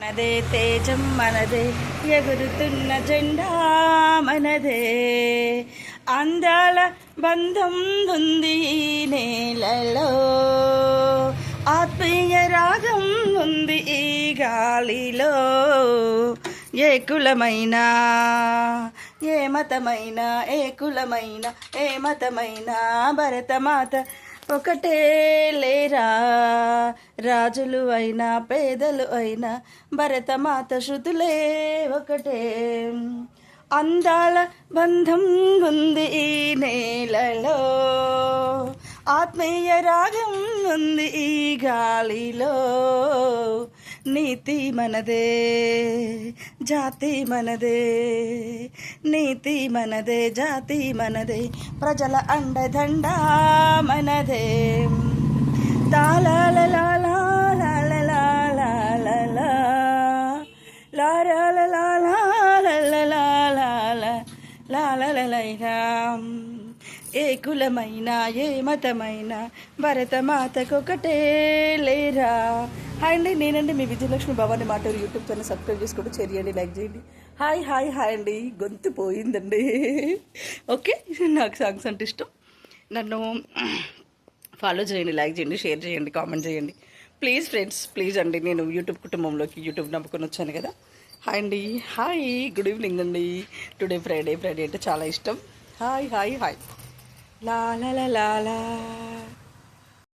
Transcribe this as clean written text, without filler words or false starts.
మనదే తేజం మనదే ఎగురుతున్న జెండా మనదే అందాల బంధం ఉంది ఈ నేలలో ఆత్మీయ రాగం ఉంది ఈ గాలిలో ఏ కులమైనా ఏ మతమైనా ఏ కులమైనా ఏ మతమైనా భరతమాత ఒకటే లేరా రాజులు అయినా పేదలు అయినా భరతమాత శృతులే ఒకటే అందాల బంధం ఉంది ఈ నేలలో ఆత్మీయ రాగం ఉంది ఈ గాలిలో నీతి మనదే జాతి మనదే నీతి మనదే జాతి మనదే ప్రజల అండదండ మనదే ఏ కులమైనా ఏ మతమైనా భరతమాతకొకటే లేరా. హాయ్ అండి, నేనండి మీ విజయలక్ష్మి భవాని మాటలు యూట్యూబ్ ఛానల్ సబ్స్క్రైబ్ చేసుకోండి, షేర్ చేయండి, లైక్ చేయండి. హాయ్ హాయ్ హాయ్ అండి, గొంతు పోయిందండి. ఓకే, నాకు సాంగ్స్ అంటే ఇష్టం. నన్ను ఫాలో చేయండి, లైక్ చేయండి, షేర్ చేయండి, కామెంట్ చేయండి ప్లీజ్ ఫ్రెండ్స్, ప్లీజ్ అండి. నేను యూట్యూబ్ కుటుంబంలోకి యూట్యూబ్ నమ్ముకొని వచ్చాను కదా. హాయ్ అండి, హాయ్, గుడ్ ఈవినింగ్ అండి. టుడే ఫ్రైడే అంటే చాలా ఇష్టం. Hi hi hi. లా లా లా లా.